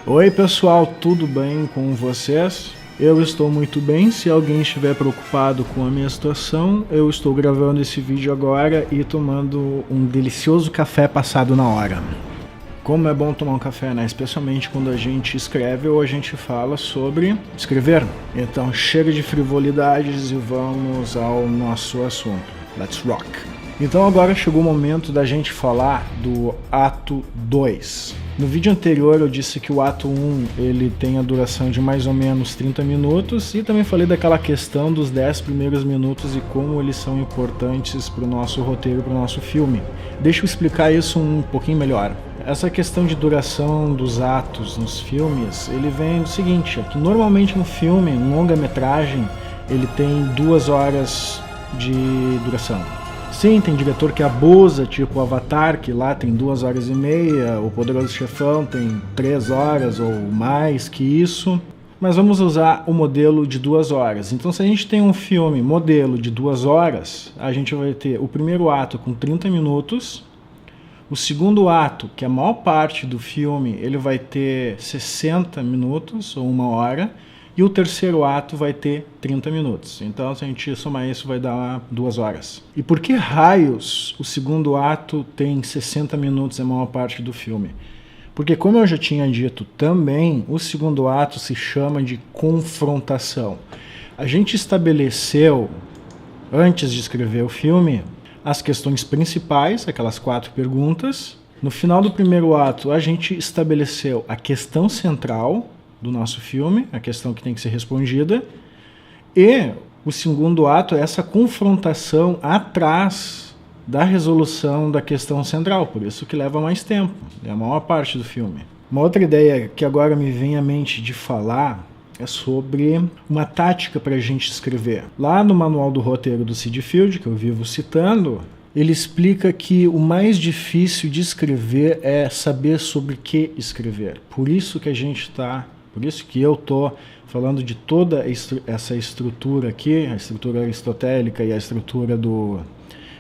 Oi pessoal, tudo bem com vocês? Eu estou muito bem. Se alguém estiver preocupado com a minha situação, eu estou gravando esse vídeo agora e tomando um delicioso café passado na hora. Como é bom tomar um café, né? Especialmente quando a gente escreve ou a gente fala sobre escrever. Então chega de frivolidades e vamos ao nosso assunto. Let's rock! Então agora chegou o momento da gente falar do ato 2. No vídeo anterior eu disse que o ato 1 ele tem a duração de mais ou menos 30 minutos e também falei daquela questão dos 10 primeiros minutos e como eles são importantes para o nosso roteiro, para o nosso filme. Deixa eu explicar isso um pouquinho melhor. Essa questão de duração dos atos nos filmes, ele vem do seguinte, é que normalmente no filme, um longa-metragem, ele tem 2 horas de duração. Sim, tem diretor que abusa, tipo o Avatar, que lá tem 2 horas e meia, o Poderoso Chefão tem 3 horas ou mais que isso. Mas vamos usar o modelo de 2 horas. Então se a gente tem um filme modelo de 2 horas, a gente vai ter o primeiro ato com 30 minutos, o segundo ato, que é a maior parte do filme, ele vai ter 60 minutos ou 1 hora, e o terceiro ato vai ter 30 minutos. Então, se a gente somar isso, vai dar 2 horas. E por que raios o segundo ato tem 60 minutos, a maior parte do filme? Porque, como eu já tinha dito também, o segundo ato se chama de confrontação. A gente estabeleceu, antes de escrever o filme, as questões principais, aquelas 4 perguntas. No final do primeiro ato, a gente estabeleceu a questão central do nosso filme, a questão que tem que ser respondida, e o segundo ato é essa confrontação atrás da resolução da questão central, por isso que leva mais tempo, é a maior parte do filme. Uma outra ideia que agora me vem à mente de falar é sobre uma tática para a gente escrever. Lá no manual do roteiro do Sid Field, que eu vivo citando, ele explica que o mais difícil de escrever é saber sobre que escrever. Por isso que eu estou falando de toda essa estrutura aqui, a estrutura aristotélica e a estrutura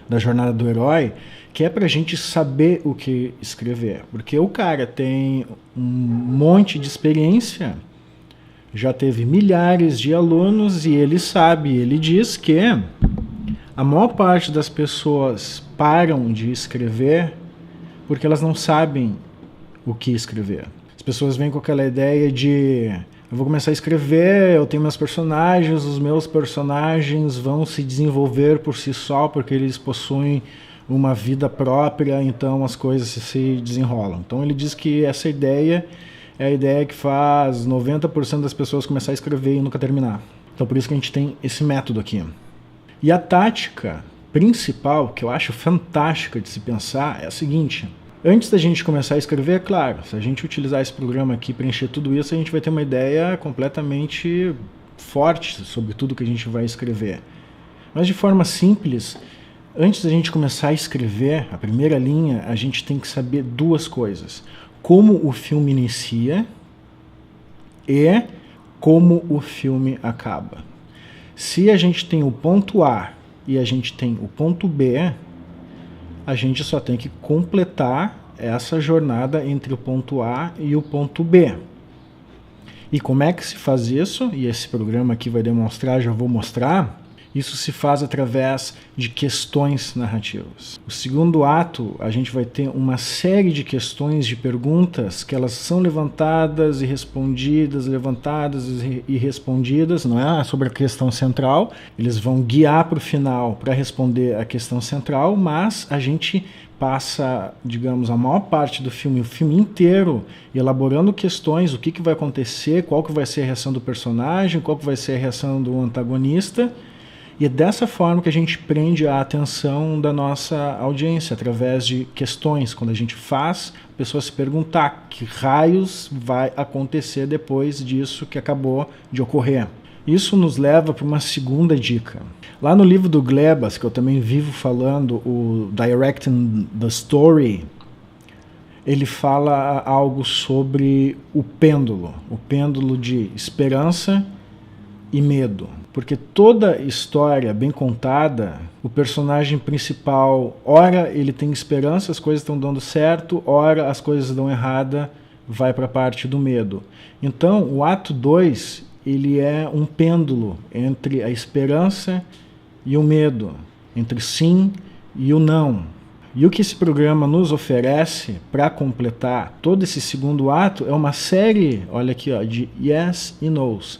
da jornada do herói, que é para a gente saber o que escrever. Porque o cara tem um monte de experiência, já teve milhares de alunos e ele sabe, ele diz que a maior parte das pessoas param de escrever porque elas não sabem o que escrever. As pessoas vêm com aquela ideia de eu vou começar a escrever, eu tenho meus personagens, os meus personagens vão se desenvolver por si só porque eles possuem uma vida própria, então as coisas se desenrolam. Então ele diz que essa ideia é a ideia que faz 90% das pessoas começar a escrever e nunca terminar. Então por isso que a gente tem esse método aqui. E a tática principal, que eu acho fantástica de se pensar, é a seguinte. Antes da gente começar a escrever, é claro, se a gente utilizar esse programa aqui, preencher tudo isso, a gente vai ter uma ideia completamente forte sobre tudo que a gente vai escrever. Mas de forma simples, antes da gente começar a escrever, a primeira linha, a gente tem que saber 2 coisas. Como o filme inicia e como o filme acaba. Se a gente tem o ponto A e a gente tem o ponto B, a gente só tem que completar essa jornada entre o ponto A e o ponto B. E como é que se faz isso? E esse programa aqui vai demonstrar, já vou mostrar. Isso se faz através de questões narrativas. O segundo ato, a gente vai ter uma série de questões, de perguntas, que elas são levantadas e respondidas, levantadas e respondidas, não é sobre a questão central. Eles vão guiar para o final para responder a questão central, mas a gente passa, digamos, a maior parte do filme, o filme inteiro, elaborando questões, o que vai acontecer, qual que vai ser a reação do personagem, qual que vai ser a reação do antagonista. E é dessa forma que a gente prende a atenção da nossa audiência, através de questões. Quando a gente faz, a pessoa se perguntar que raios vai acontecer depois disso que acabou de ocorrer. Isso nos leva para uma segunda dica. Lá no livro do Glebas, que eu também vivo falando, o Directing the Story, ele fala algo sobre o pêndulo de esperança e medo. Porque toda história bem contada, o personagem principal, ora ele tem esperança, as coisas estão dando certo, ora as coisas dão errada vai para a parte do medo. Então, o ato 2, ele é um pêndulo entre a esperança e o medo, entre o sim e o não. E o que esse programa nos oferece para completar todo esse segundo ato é uma série, olha aqui, ó, de yes e no's.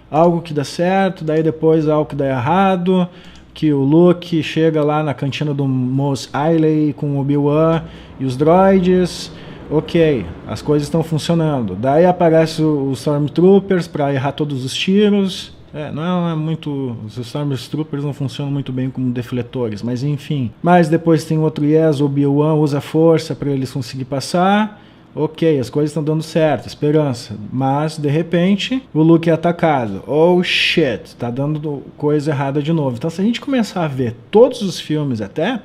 Algo que dá certo, daí depois algo que dá errado, que o Luke chega lá na cantina do Mos Eisley com o Obi-Wan e os droids. Ok, as coisas estão funcionando. Daí aparece os Stormtroopers para errar todos os tiros. Não é muito... Os Stormtroopers não funcionam muito bem como defletores, mas enfim. Mas depois tem outro yes, o Obi-Wan usa a força para eles conseguirem passar. Ok, as coisas estão dando certo, esperança. Mas, de repente, o Luke é atacado. Oh shit, tá dando coisa errada de novo. Então, se a gente começar a ver todos os filmes até...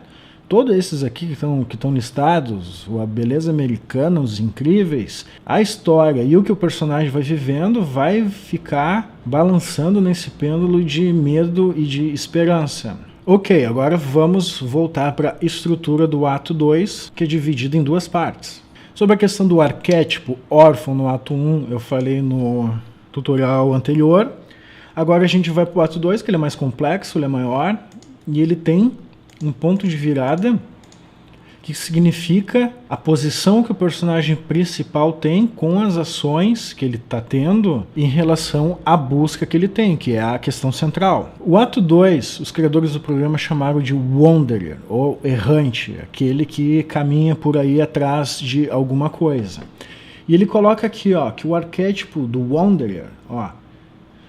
Todos esses aqui que estão listados, a beleza americana, os incríveis, a história e o que o personagem vai vivendo vai ficar balançando nesse pêndulo de medo e de esperança. Ok, agora vamos voltar para a estrutura do ato 2, que é dividido em duas partes. Sobre a questão do arquétipo órfão no ato 1, eu falei no tutorial anterior. Agora a gente vai para o ato 2, que ele é mais complexo, ele é maior, e ele tem um ponto de virada que significa a posição que o personagem principal tem com as ações que ele está tendo em relação à busca que ele tem, que é a questão central. O ato 2, os criadores do programa chamaram de Wanderer, ou errante, aquele que caminha por aí atrás de alguma coisa. E ele coloca aqui, ó, que o arquétipo do Wanderer, ó,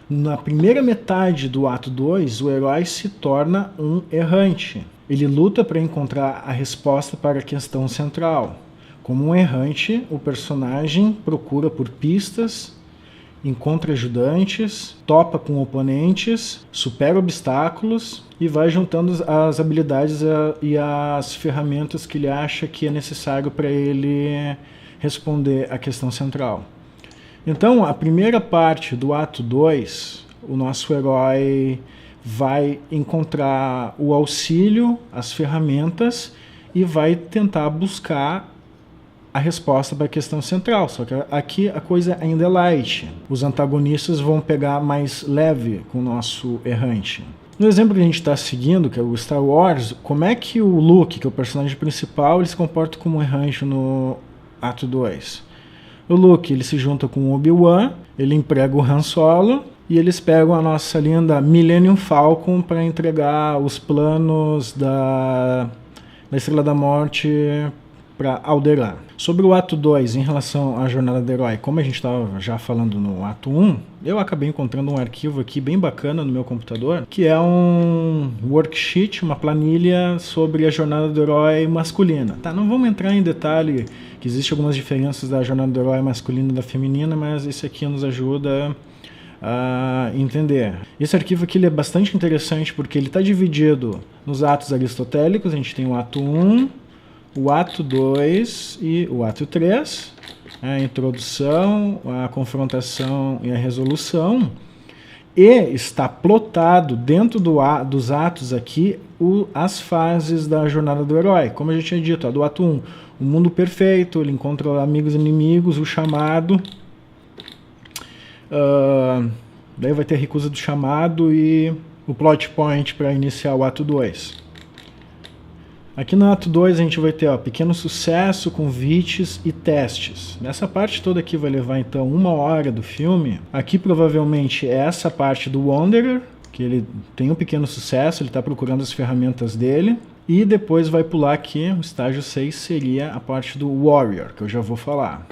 na primeira metade do ato 2, o herói se torna um errante. Ele luta para encontrar a resposta para a questão central. Como um errante, o personagem procura por pistas, encontra ajudantes, topa com oponentes, supera obstáculos e vai juntando as habilidades e as ferramentas que ele acha que é necessário para ele responder à questão central. Então, a primeira parte do ato 2, o nosso herói vai encontrar o auxílio, as ferramentas e vai tentar buscar a resposta para a questão central. Só que aqui a coisa ainda é light. Os antagonistas vão pegar mais leve com o nosso errante. No exemplo que a gente está seguindo, que é o Star Wars, como é que o Luke, que é o personagem principal, ele se comporta como um errante no ato 2? O Luke, ele se junta com o Obi-Wan, ele emprega o Han Solo, e eles pegam a nossa linda Millennium Falcon para entregar os planos da Estrela da Morte para Alderaan. Sobre o ato 2, em relação à jornada do herói, como a gente estava já falando no ato 1, eu acabei encontrando um arquivo aqui bem bacana no meu computador, que é um worksheet, uma planilha sobre a jornada do herói masculina. Tá, não vamos entrar em detalhe, que existem algumas diferenças da jornada do herói masculina e da feminina, mas esse aqui nos ajuda a entender. Esse arquivo aqui ele é bastante interessante porque ele está dividido nos atos aristotélicos. A gente tem o ato 1, o ato 2 e o ato 3, a introdução, a confrontação e a resolução, e está plotado dentro dos atos aqui as fases da jornada do herói. Como eu já tinha dito, do ato 1, o mundo perfeito, ele encontra amigos e inimigos, o chamado, daí vai ter a recusa do chamado e o plot point para iniciar o ato 2. Aqui no ato 2 a gente vai ter pequeno sucesso, convites e testes. Nessa parte toda aqui vai levar então 1 hora do filme. Aqui provavelmente é essa parte do Wanderer, que ele tem um pequeno sucesso, ele está procurando as ferramentas dele. E depois vai pular aqui, o estágio 6 seria a parte do Warrior, que eu já vou falar.